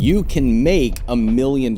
You can make $1 million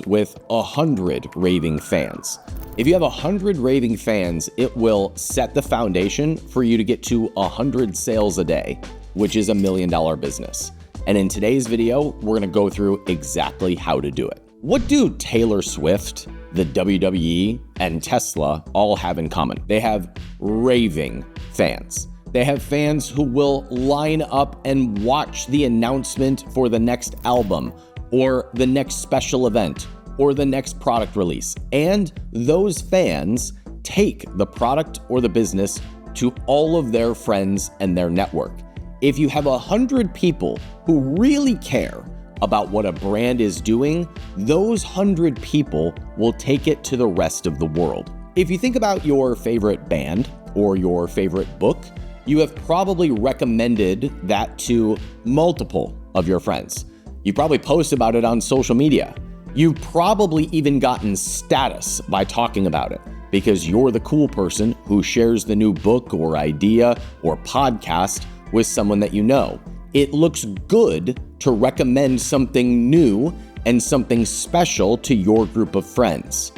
with 100 raving fans. If you have 100 raving fans, it will set the foundation for you to get to 100 sales a day, which is $1 million business. And in today's video, we're gonna go through exactly how to do it. What do Taylor Swift, the WWE, and Tesla all have in common? They have raving fans. They have fans who will line up and watch the announcement for the next album, or the next special event, or the next product release. And those fans take the product or the business to all of their friends and their network. If you have 100 people who really care about what a brand is doing, those 100 people will take it to the rest of the world. If you think about your favorite band or your favorite book, you have probably recommended that to multiple of your friends. You probably post about it on social media. You've probably even gotten status by talking about it because you're the cool person who shares the new book or idea or podcast with someone that you know. It looks good to recommend something new and something special to your group of friends.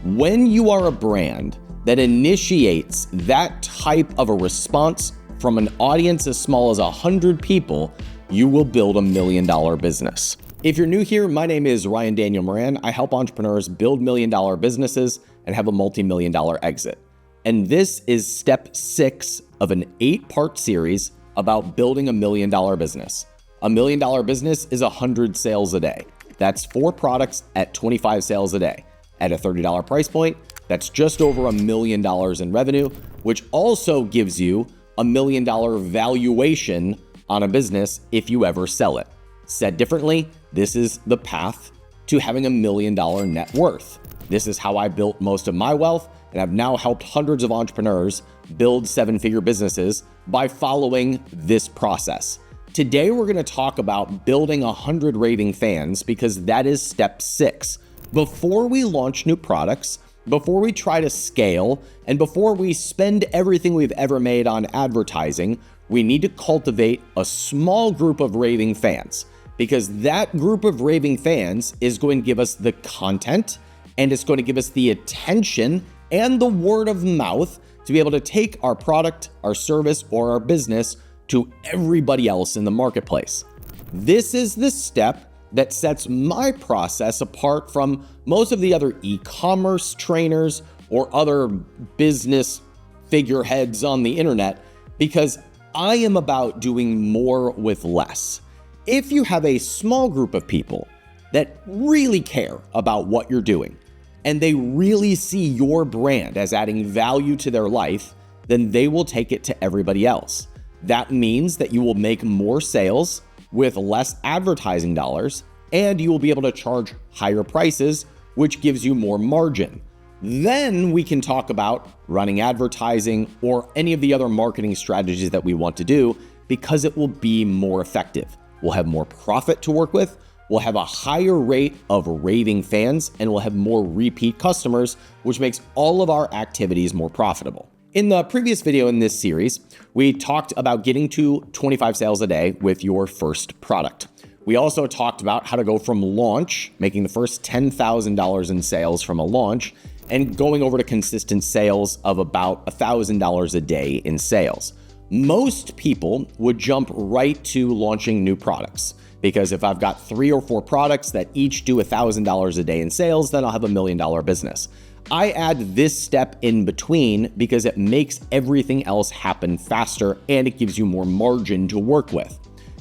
When you are a brand that initiates that type of a response from an audience as small as 100 people, you will build $1 million business. If you're new here, my name is Ryan Daniel Moran. I help entrepreneurs build $1 million businesses and have a multi-million dollar exit. And this is step 6 of an 8-part series about building $1 million business. $1 million business is 100 sales a day. That's 4 products at 25 sales a day. At a $30 price point, that's just over $1 million in revenue, which also gives you $1 million valuation on a business if you ever sell it. Said differently, this is the path to having $1 million net worth. This is how I built most of my wealth, and I've now helped hundreds of entrepreneurs build 7-figure businesses by following this process. Today, we're going to talk about building 100 raving fans because that is step 6. Before we launch new products, before we try to scale, and before we spend everything we've ever made on advertising, we need to cultivate a small group of raving fans because that group of raving fans is going to give us the content and it's going to give us the attention and the word of mouth to be able to take our product, our service, or our business to everybody else in the marketplace. This is the step that sets my process apart from most of the other e-commerce trainers or other business figureheads on the internet because I am about doing more with less. If you have a small group of people that really care about what you're doing, and they really see your brand as adding value to their life, then they will take it to everybody else. That means that you will make more sales with less advertising dollars, and you will be able to charge higher prices, which gives you more margin. Then we can talk about running advertising or any of the other marketing strategies that we want to do because it will be more effective. We'll have more profit to work with. We'll have a higher rate of raving fans, and we'll have more repeat customers, which makes all of our activities more profitable. In the previous video in this series, we talked about getting to 25 sales a day with your first product. We also talked about how to go from launch, making the first $10,000 in sales from a launch, and going over to consistent sales of about $1,000 a day in sales. Most people would jump right to launching new products. Because if I've got 3 or 4 products that each do $1,000 a day in sales, then I'll have $1 million business. I add this step in between because it makes everything else happen faster and it gives you more margin to work with.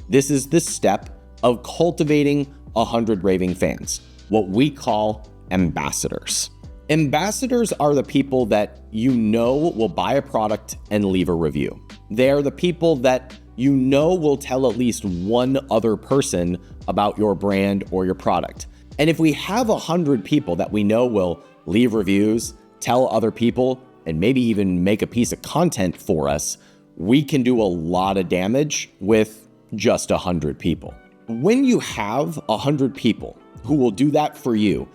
This is the step of cultivating 100 raving fans, what we call ambassadors. Ambassadors are the people that you know will buy a product and leave a review. They are the people that you know will tell at least one other person about your brand or your product. And if we have 100 people that we know will leave reviews, tell other people, and maybe even make a piece of content for us, we can do a lot of damage with just 100 people. When you have 100 people who will do that for you,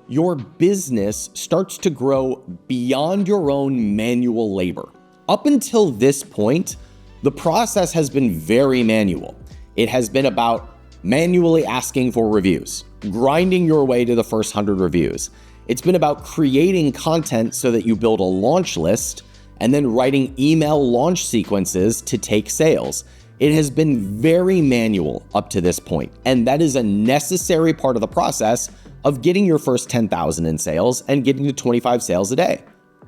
your business starts to grow beyond your own manual labor. Up until this point, the process has been very manual. It has been about manually asking for reviews, grinding your way to the first 100 reviews. It's been about creating content so that you build a launch list and then writing email launch sequences to take sales. It has been very manual up to this point, and that is a necessary part of the process of getting your first 10,000 in sales and getting to 25 sales a day.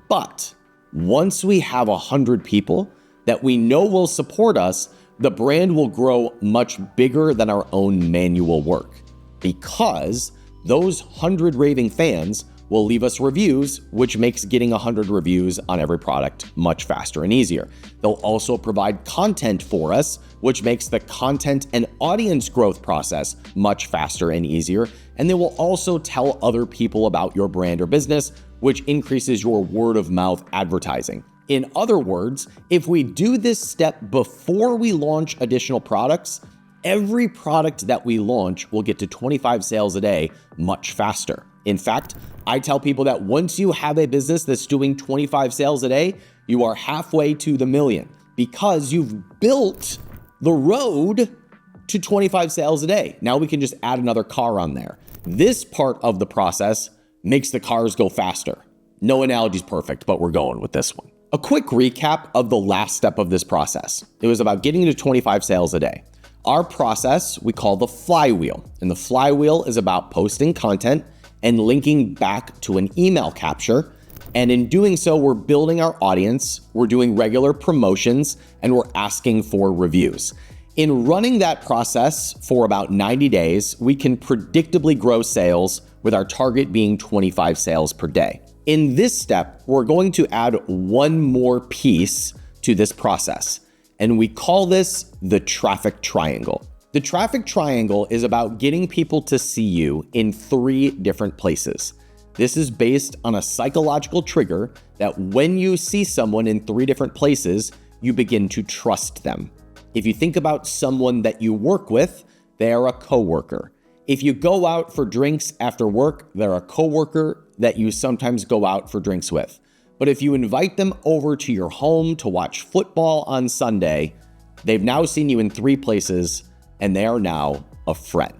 But once we have 100 people that we know will support us, the brand will grow much bigger than our own manual work, because those 100 raving fans will leave us reviews, which makes getting 100 reviews on every product much faster and easier. They'll also provide content for us, which makes the content and audience growth process much faster and easier. And they will also tell other people about your brand or business, which increases your word of mouth advertising. In other words, if we do this step before we launch additional products, every product that we launch will get to 25 sales a day much faster. In fact, I tell people that once you have a business that's doing 25 sales a day, you are halfway to the million, because you've built the road to 25 sales a day. Now we can just add another car on there. This part of the process makes the cars go faster. No analogy's perfect, but we're going with this one. A quick recap of the last step of this process. It was about getting to 25 sales a day. Our process we call the flywheel, and the flywheel is about posting content and linking back to an email capture. And in doing so, we're building our audience, we're doing regular promotions, and we're asking for reviews. In running that process for about 90 days, we can predictably grow sales, with our target being 25 sales per day. In this step, we're going to add one more piece to this process, and we call this the traffic triangle. The traffic triangle is about getting people to see you in 3 different places. This is based on a psychological trigger that when you see someone in 3 different places, you begin to trust them. If you think about someone that you work with, they are a coworker. If you go out for drinks after work, they're a coworker that you sometimes go out for drinks with. But if you invite them over to your home to watch football on Sunday, they've now seen you in 3 places, and they are now a friend.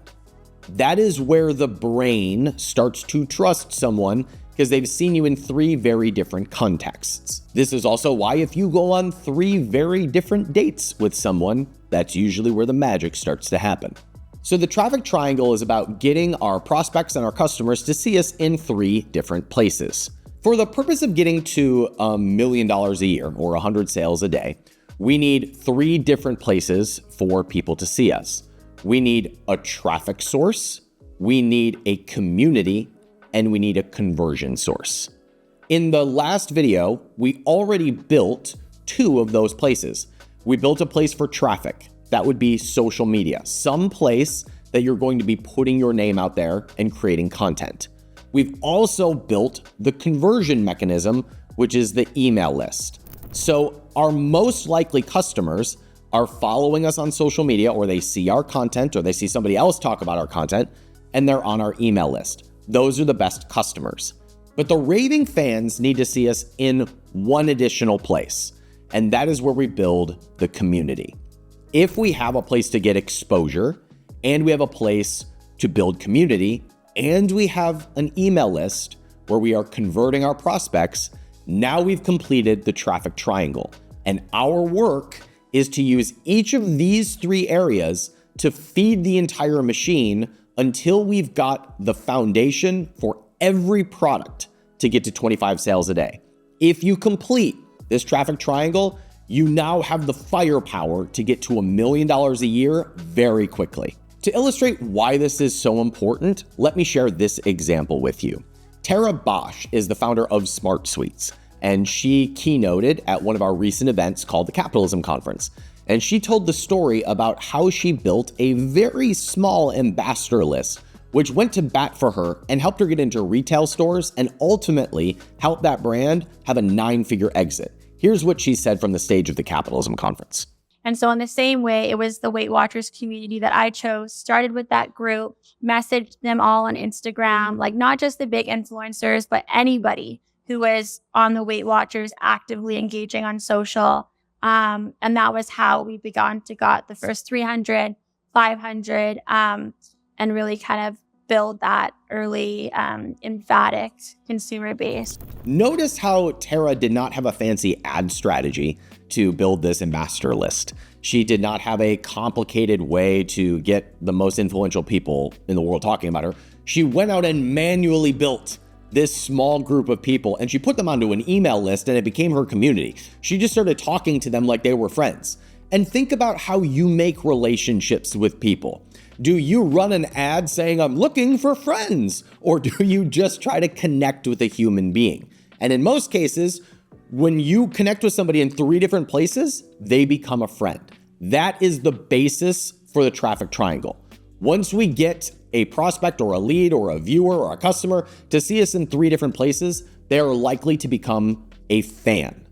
That is where the brain starts to trust someone, because they've seen you in 3 very different contexts. This is also why if you go on 3 very different dates with someone, that's usually where the magic starts to happen. So the traffic triangle is about getting our prospects and our customers to see us in 3 different places. For the purpose of getting to $1 million a year or 100 sales a day, we need 3 different places for people to see us. We need a traffic source, we need a community, and we need a conversion source. In the last video, we already built 2 of those places. We built a place for traffic. That would be social media, some place that you're going to be putting your name out there and creating content. We've also built the conversion mechanism, which is the email list. So our most likely customers are following us on social media, or they see our content, or they see somebody else talk about our content, and they're on our email list. Those are the best customers. But the raving fans need to see us in one additional place, and that is where we build the community. If we have a place to get exposure, and we have a place to build community, and we have an email list where we are converting our prospects, now we've completed the traffic triangle. And our work is to use each of these 3 areas to feed the entire machine until we've got the foundation for every product to get to 25 sales a day. If you complete this traffic triangle, you now have the firepower to get to $1 million a year very quickly. To illustrate why this is so important, let me share this example with you. Tara Bosch is the founder of Smart Suites, and she keynoted at one of our recent events called the Capitalism Conference. And she told the story about how she built a very small ambassador list, which went to bat for her and helped her get into retail stores and ultimately help that brand have a 9-figure exit. Here's what she said from the stage of the Capitalism Conference. And so in the same way, it was the Weight Watchers community that I chose, started with that group, messaged them all on Instagram, like not just the big influencers, but anybody who was on the Weight Watchers actively engaging on social. And that was how we began to got the first 300, 500, and really kind of build that early emphatic consumer base. Notice how Tara did not have a fancy ad strategy to build this ambassador list. She did not have a complicated way to get the most influential people in the world talking about her. She went out and manually built this small group of people, and she put them onto an email list, and it became her community. She just started talking to them like they were friends. And think about how you make relationships with people. Do you run an ad saying, I'm looking for friends? Or do you just try to connect with a human being? And in most cases, when you connect with somebody in 3 different places, they become a friend. That is the basis for the traffic triangle. Once we get a prospect or a lead or a viewer or a customer to see us in 3 different places, they are likely to become a fan.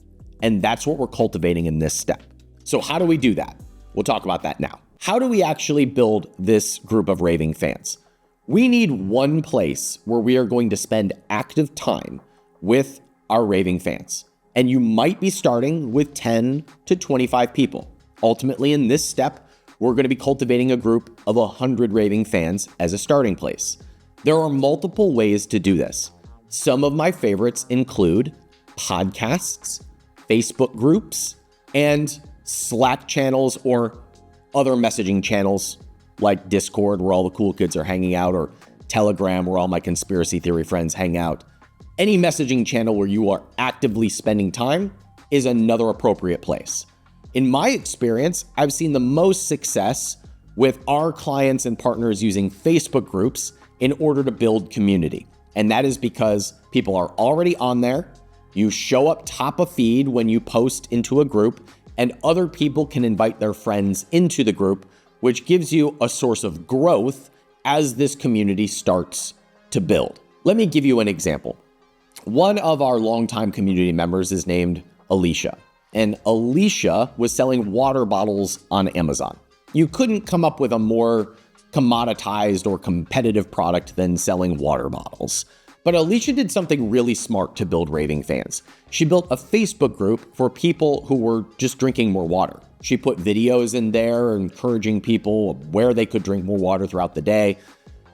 And that's what we're cultivating in this step. So how do we do that? We'll talk about that now. How do we actually build this group of raving fans? We need one place where we are going to spend active time with our raving fans. And you might be starting with 10 to 25 people. Ultimately, in this step, we're going to be cultivating a group of 100 raving fans as a starting place. There are multiple ways to do this. Some of my favorites include podcasts, Facebook groups, and Slack channels or other messaging channels like Discord, where all the cool kids are hanging out, or Telegram, where all my conspiracy theory friends hang out. Any messaging channel where you are actively spending time is another appropriate place. In my experience, I've seen the most success with our clients and partners using Facebook groups in order to build community. And that is because people are already on there. You show up top of feed when you post into a group, and other people can invite their friends into the group, which gives you a source of growth as this community starts to build. Let me give you an example. One of our longtime community members is named Alicia, and Alicia was selling water bottles on Amazon. You couldn't come up with a more commoditized or competitive product than selling water bottles. But Alicia did something really smart to build raving fans. She built a Facebook group for people who were just drinking more water. She put videos in there encouraging people where they could drink more water throughout the day.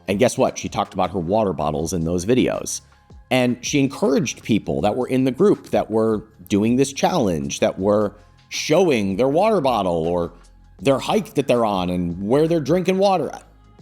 And guess what? She talked about her water bottles in those videos. And she encouraged people that were in the group that were doing this challenge, that were showing their water bottle or their hike that they're on and where they're drinking water.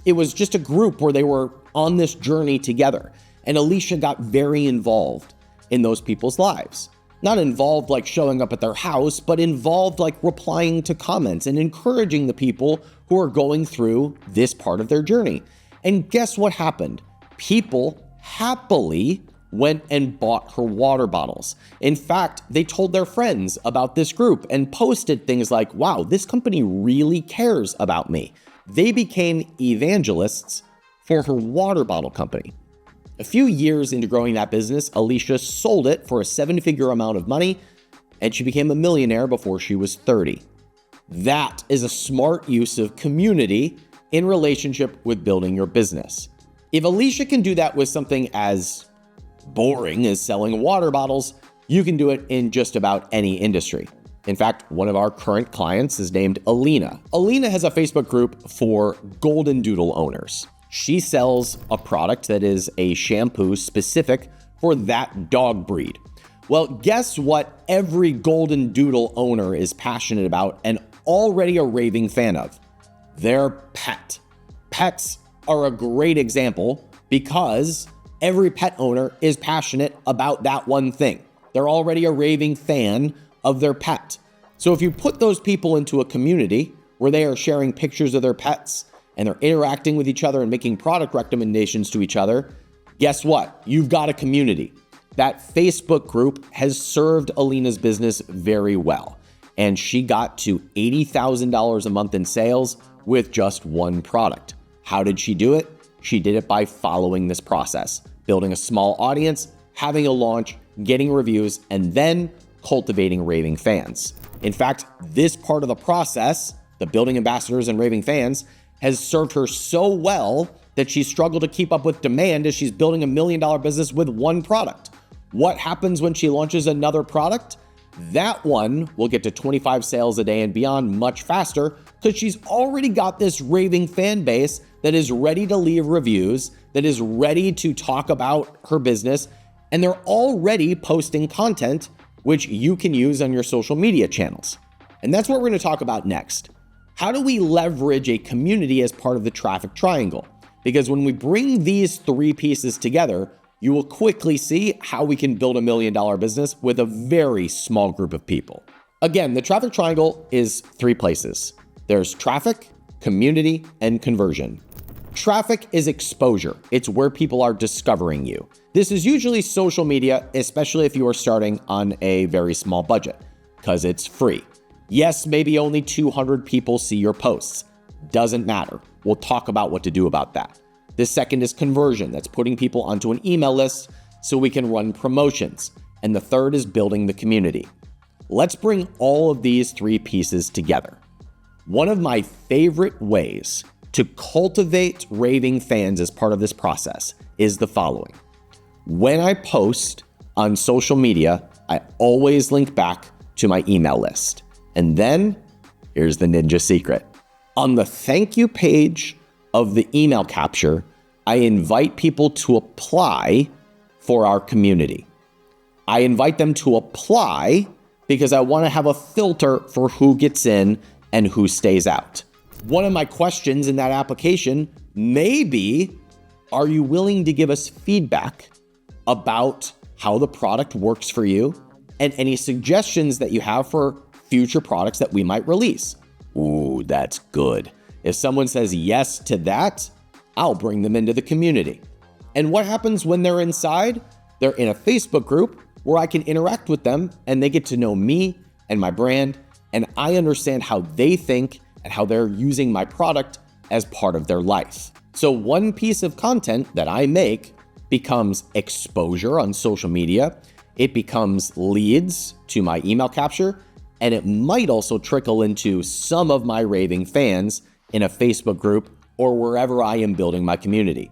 It was just a group where they were on this journey together. And Alicia got very involved in those people's lives. Not involved like showing up at their house, but involved like replying to comments and encouraging the people who are going through this part of their journey. And guess what happened? People happily went and bought her water bottles. In fact, they told their friends about this group and posted things like, wow, this company really cares about me. They became evangelists for her water bottle company. A few years into growing that business, Alicia sold it for a 7-figure amount of money, and she became a millionaire before she was 30. That is a smart use of community in relationship with building your business. If Alicia can do that with something as boring as selling water bottles, you can do it in just about any industry. In fact, one of our current clients is named Alina. Alina has a Facebook group for golden doodle owners. She sells a product that is a shampoo specific for that dog breed. Well, guess what every golden doodle owner is passionate about and already a raving fan of? Their pet. Pets are a great example because every pet owner is passionate about that one thing. They're already a raving fan of their pet. So if you put those people into a community where they are sharing pictures of their pets and they're interacting with each other and making product recommendations to each other, guess what? You've got a community. That Facebook group has served Alina's business very well. And she got to $80,000 a month in sales with just one product. How did she do it? She did it by following this process, building a small audience, having a launch, getting reviews, and then cultivating raving fans. In fact, this part of the process, the building ambassadors and raving fans, has served her so well that she struggled to keep up with demand as she's building $1 million business with one product. What happens when she launches another product? That one will get to 25 sales a day and beyond much faster because she's already got this raving fan base that is ready to leave reviews, that is ready to talk about her business, and they're already posting content which you can use on your social media channels. And that's what we're going to talk about next. How do we leverage a community as part of the traffic triangle? Because when we bring these three pieces together, you will quickly see how we can build $1 million business with a very small group of people. Again, the traffic triangle is three places. There's traffic, community, and conversion. Traffic is exposure. It's where people are discovering you. This is usually social media, especially if you are starting on a very small budget, because it's free. Yes, maybe only 200 people see your posts. Doesn't matter. We'll talk about what to do about that. The second is conversion. That's putting people onto an email list so we can run promotions. And the third is building the community. Let's bring all of these three pieces together. One of my favorite ways to cultivate raving fans as part of this process is the following. When I post on social media, I always link back to my email list. And then here's the ninja secret. On the thank you page of the email capture, I invite people to apply for our community. I invite them to apply because I want to have a filter for who gets in and who stays out. One of my questions in that application may be, are you willing to give us feedback about how the product works for you and any suggestions that you have for future products that we might release? Ooh, that's good. If someone says yes to that, I'll bring them into the community. And what happens when they're inside? They're in a Facebook group where I can interact with them and they get to know me and my brand, and I understand how they think and how they're using my product as part of their life. So one piece of content that I make becomes exposure on social media. It becomes leads to my email capture, and it might also trickle into some of my raving fans in a Facebook group or wherever I am building my community.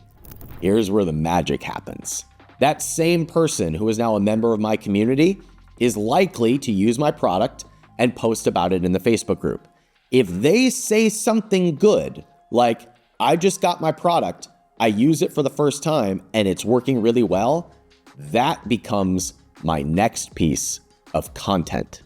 Here's where the magic happens. That same person who is now a member of my community is likely to use my product and post about it in the Facebook group. If they say something good, like, I just got my product, I use it for the first time, and it's working really well, that becomes my next piece of content.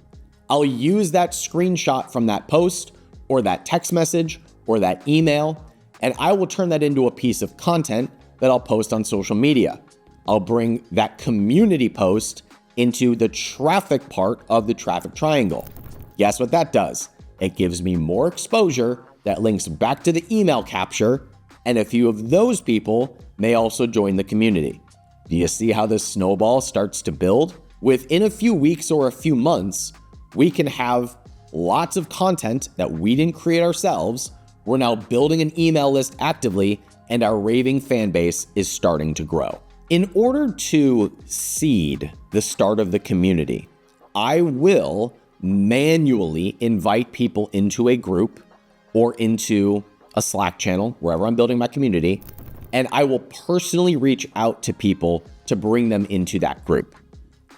I'll use that screenshot from that post or that text message or that email, and I will turn that into a piece of content that I'll post on social media. I'll bring that community post into the traffic part of the traffic triangle. Guess what that does? It gives me more exposure that links back to the email capture, and a few of those people may also join the community. Do you see how this snowball starts to build? Within a few weeks or a few months, we can have lots of content that we didn't create ourselves. We're now building an email list actively, and our raving fan base is starting to grow. In order to seed the start of the community, I will manually invite people into a group or into a Slack channel, wherever I'm building my community, and I will personally reach out to people to bring them into that group.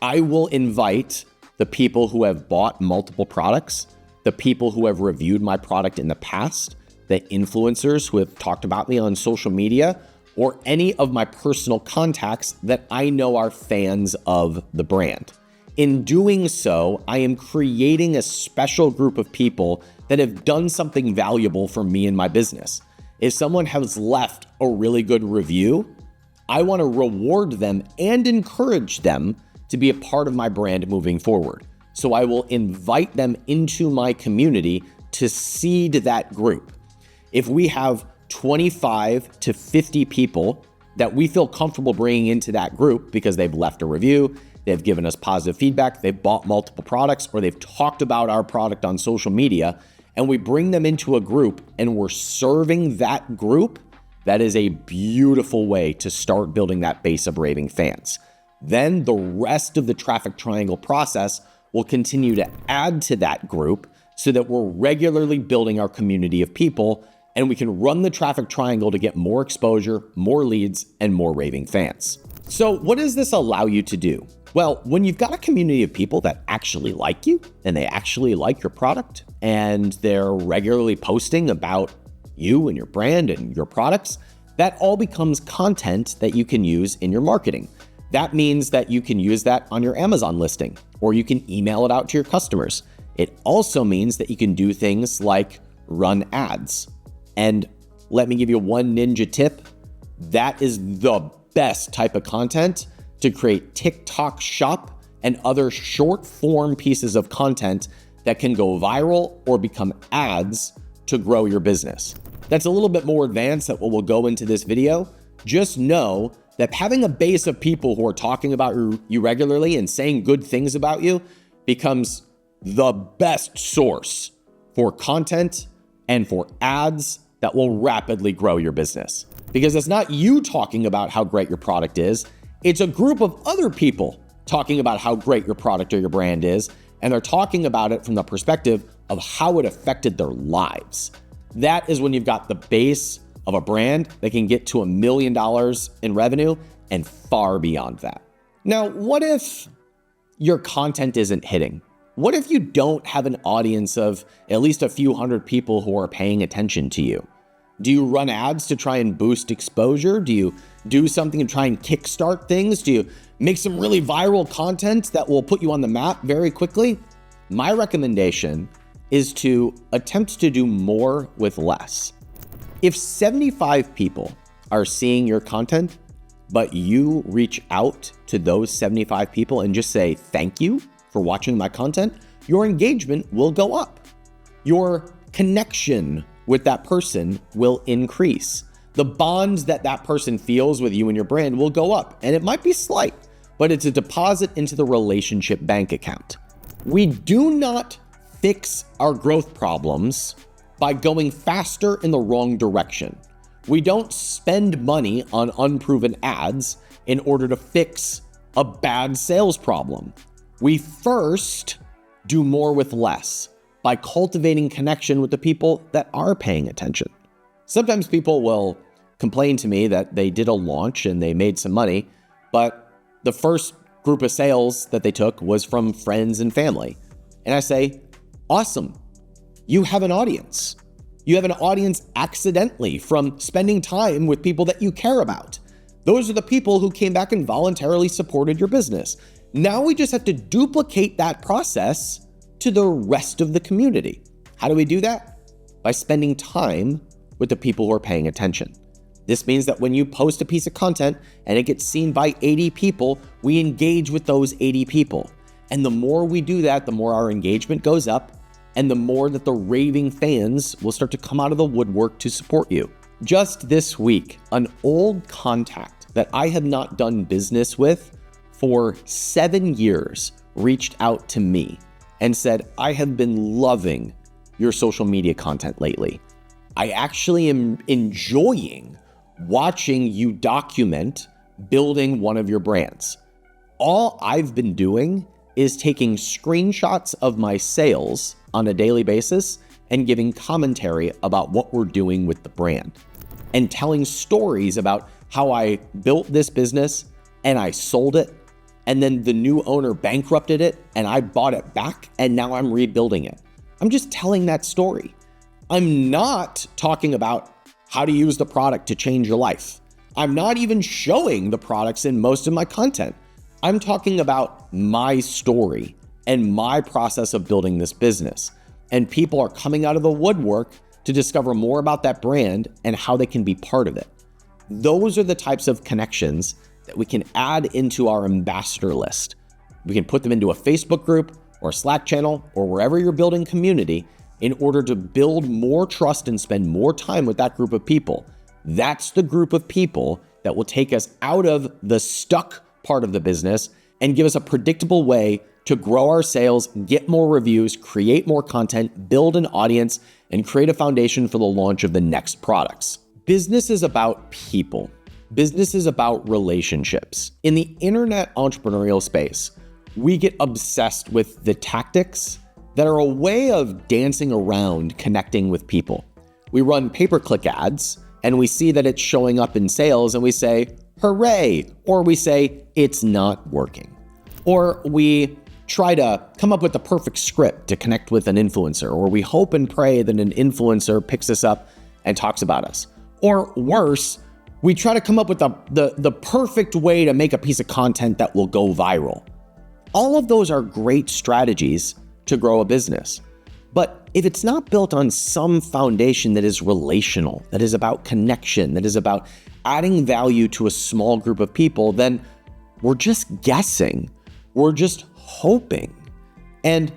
I will invite the people who have bought multiple products, the people who have reviewed my product in the past, the influencers who have talked about me on social media, or any of my personal contacts that I know are fans of the brand. In doing so, I am creating a special group of people that have done something valuable for me and my business. If someone has left a really good review, I want to reward them and encourage them to be a part of my brand moving forward. So I will invite them into my community to seed that group. If we have 25 to 50 people that we feel comfortable bringing into that group because they've left a review, they've given us positive feedback, they've bought multiple products, or they've talked about our product on social media, and we bring them into a group and we're serving that group, that is a beautiful way to start building that base of raving fans. Then the rest of the traffic triangle process will continue to add to that group so that we're regularly building our community of people, and we can run the traffic triangle to get more exposure, more leads, and more raving fans. So what does this allow you to do? Well, when you've got a community of people that actually like you and they actually like your product and they're regularly posting about you and your brand and your products, that all becomes content that you can use in your marketing. That means that you can use that on your Amazon listing, or you can email it out to your customers. It also means that you can do things like run ads. And let me give you one ninja tip. That is the best type of content to create TikTok shop and other short form pieces of content that can go viral or become ads to grow your business. That's a little bit more advanced than what we'll go into this video. Just know that having a base of people who are talking about you regularly and saying good things about you becomes the best source for content and for ads that will rapidly grow your business. Because it's not you talking about how great your product is, it's a group of other people talking about how great your product or your brand is, and they're talking about it from the perspective of how it affected their lives. That is when you've got the base of a brand that can get to $1 million in revenue and far beyond that. Now, what if your content isn't hitting? What if you don't have an audience of at least a few hundred people who are paying attention to you? Do you run ads to try and boost exposure? Do you do something to try and kickstart things? Do you make some really viral content that will put you on the map very quickly? My recommendation is to attempt to do more with less. If 75 people are seeing your content, but you reach out to those 75 people and just say, thank you for watching my content, your engagement will go up. Your connection with that person will increase. The bonds that that person feels with you and your brand will go up. And it might be slight, but it's a deposit into the relationship bank account. We do not fix our growth problems by going faster in the wrong direction. We don't spend money on unproven ads in order to fix a bad sales problem. We first do more with less by cultivating connection with the people that are paying attention. Sometimes people will complain to me that they did a launch and they made some money, but the first group of sales that they took was from friends and family. And I say, awesome. You have an audience. You have an audience accidentally from spending time with people that you care about. Those are the people who came back and voluntarily supported your business. Now we just have to duplicate that process to the rest of the community. How do we do that? By spending time with the people who are paying attention. This means that when you post a piece of content and it gets seen by 80 people, we engage with those 80 people. And the more we do that, the more our engagement goes up and the more that the raving fans will start to come out of the woodwork to support you. Just this week, an old contact that I have not done business with for 7 years reached out to me and said, I have been loving your social media content lately. I actually am enjoying watching you document building one of your brands. All I've been doing is taking screenshots of my sales on a daily basis and giving commentary about what we're doing with the brand and telling stories about how I built this business and I sold it, and then the new owner bankrupted it and I bought it back and now I'm rebuilding it. I'm just telling that story. I'm not talking about how to use the product to change your life. I'm not even showing the products in most of my content. I'm talking about my story and my process of building this business. And people are coming out of the woodwork to discover more about that brand and how they can be part of it. Those are the types of connections that we can add into our ambassador list. We can put them into a Facebook group or Slack channel or wherever you're building community in order to build more trust and spend more time with that group of people. That's the group of people that will take us out of the stuck part of the business and give us a predictable way to grow our sales, get more reviews, create more content, build an audience, and create a foundation for the launch of the next products. Business is about people. Business is about relationships. In the internet entrepreneurial space, we get obsessed with the tactics that are a way of dancing around connecting with people. We run pay-per-click ads and we see that it's showing up in sales and we say, hooray, or we say, it's not working. Or we try to come up with the perfect script to connect with an influencer, or we hope and pray that an influencer picks us up and talks about us. Or worse, we try to come up with the perfect way to make a piece of content that will go viral. All of those are great strategies to grow a business. But if it's not built on some foundation that is relational, that is about connection, that is about adding value to a small group of people, then we're just guessing. We're just hoping. And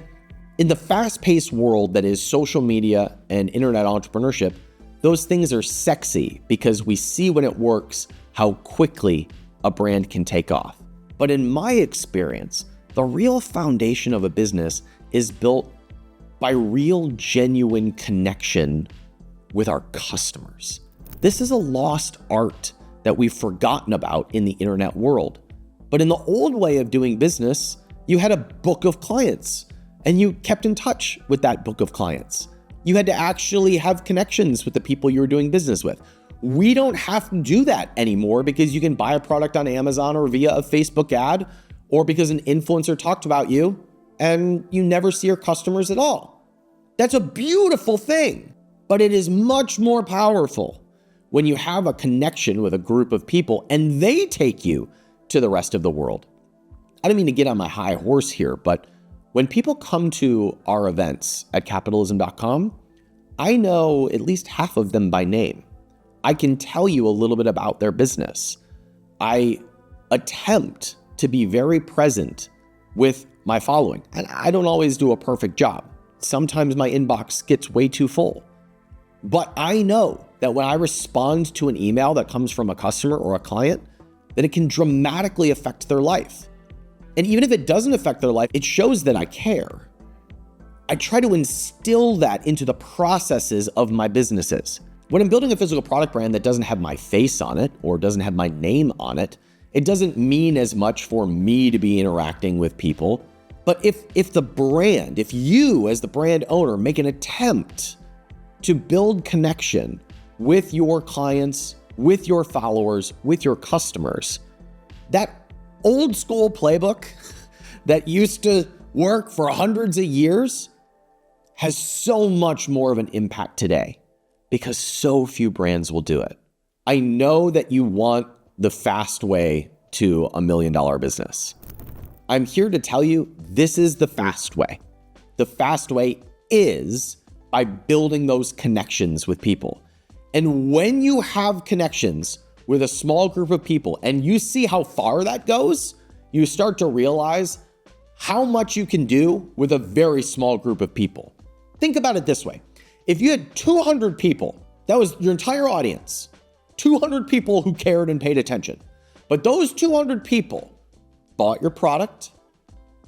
in the fast-paced world that is social media and internet entrepreneurship, those things are sexy because we see when it works how quickly a brand can take off. But in my experience, the real foundation of a business is built by real, genuine connection with our customers. This is a lost art that we've forgotten about in the internet world. But in the old way of doing business, you had a book of clients and you kept in touch with that book of clients. You had to actually have connections with the people you were doing business with. We don't have to do that anymore because you can buy a product on Amazon or via a Facebook ad, or because an influencer talked about you and you never see your customers at all. That's a beautiful thing, but it is much more powerful when you have a connection with a group of people and they take you to the rest of the world. I don't mean to get on my high horse here, but when people come to our events at capitalism.com, I know at least half of them by name. I can tell you a little bit about their business. I attempt to be very present with my following, and I don't always do a perfect job. Sometimes my inbox gets way too full. But I know that when I respond to an email that comes from a customer or a client, that it can dramatically affect their life. And even if it doesn't affect their life, it shows that I care. I try to instill that into the processes of my businesses. When I'm building a physical product brand that doesn't have my face on it or doesn't have my name on it, it doesn't mean as much for me to be interacting with people. But if the brand, if you as the brand owner make an attempt to build connection with your clients, with your followers, with your customers, that old school playbook that used to work for hundreds of years has so much more of an impact today because so few brands will do it. I know that you want the fast way to $1 million business. I'm here to tell you this is the fast way. The fast way is by building those connections with people. And when you have connections with a small group of people and you see how far that goes, you start to realize how much you can do with a very small group of people. Think about it this way. If you had 200 people, that was your entire audience, 200 people who cared and paid attention. But those 200 people bought your product,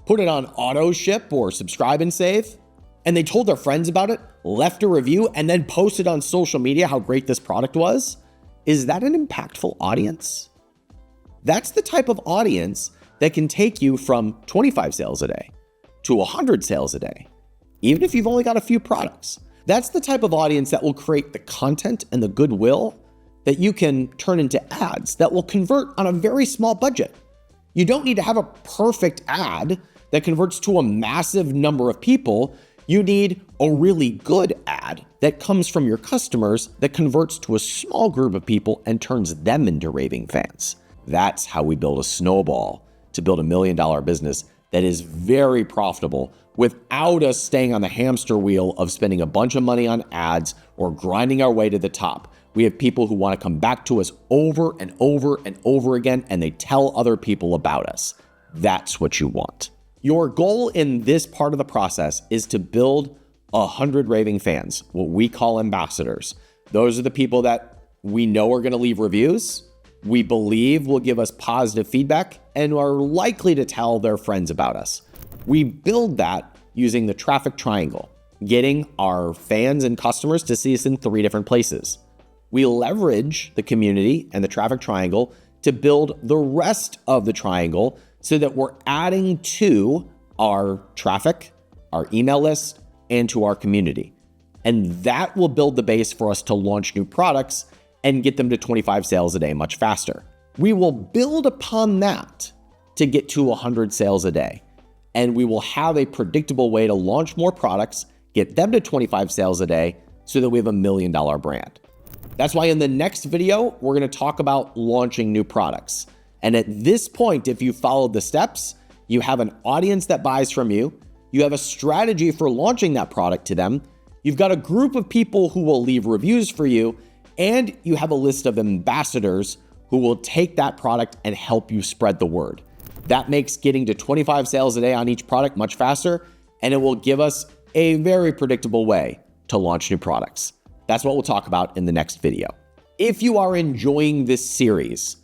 put it on auto ship or subscribe and save, and they told their friends about it, left a review, and then posted on social media how great this product was. Is that an impactful audience? That's the type of audience that can take you from 25 sales a day to 100 sales a day, even if you've only got a few products. That's the type of audience that will create the content and the goodwill that you can turn into ads that will convert on a very small budget. You don't need to have a perfect ad that converts to a massive number of people. You need a really good ad that comes from your customers that converts to a small group of people and turns them into raving fans. That's how we build a snowball to build $1 million business that is very profitable without us staying on the hamster wheel of spending a bunch of money on ads or grinding our way to the top. We have people who want to come back to us over and over and over again, and they tell other people about us. That's what you want. Your goal in this part of the process is to build 100 raving fans, what we call ambassadors. Those are the people that we know are going to leave reviews, we believe will give us positive feedback, and are likely to tell their friends about us. We build that using the traffic triangle, getting our fans and customers to see us in 3 different places. We leverage the community and the traffic triangle to build the rest of the triangle so that we're adding to our traffic, our email list, and to our community. And that will build the base for us to launch new products and get them to 25 sales a day much faster. We will build upon that to get to 100 sales a day. And we will have a predictable way to launch more products, get them to 25 sales a day so that we have $1 million brand. That's why in the next video, we're going to talk about launching new products. And at this point, if you followed the steps, you have an audience that buys from you, you have a strategy for launching that product to them, you've got a group of people who will leave reviews for you, and you have a list of ambassadors who will take that product and help you spread the word. That makes getting to 25 sales a day on each product much faster, and it will give us a very predictable way to launch new products. That's what we'll talk about in the next video. If you are enjoying this series,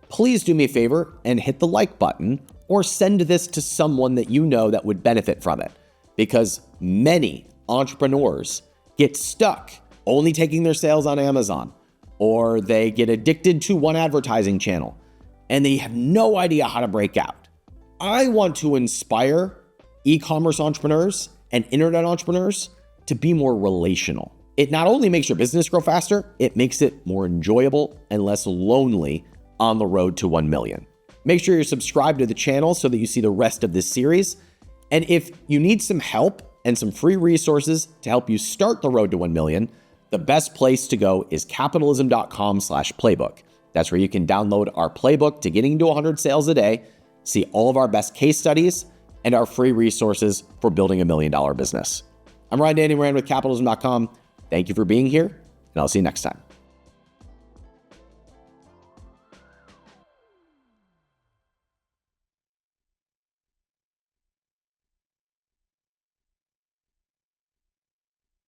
please do me a favor and hit the like button or send this to someone that you know that would benefit from it, because many entrepreneurs get stuck only taking their sales on Amazon, or they get addicted to one advertising channel and they have no idea how to break out. I want to inspire e-commerce entrepreneurs and internet entrepreneurs to be more relational. It not only makes your business grow faster, it makes it more enjoyable and less lonely on the road to 1 million. Make sure you're subscribed to the channel so that you see the rest of this series. And if you need some help and some free resources to help you start the road to 1 million, the best place to go is capitalism.com/playbook. That's where you can download our playbook to getting to 100 sales a day, see all of our best case studies, and our free resources for building $1 million business. I'm Moran with capitalism.com. Thank you for being here, and I'll see you next time.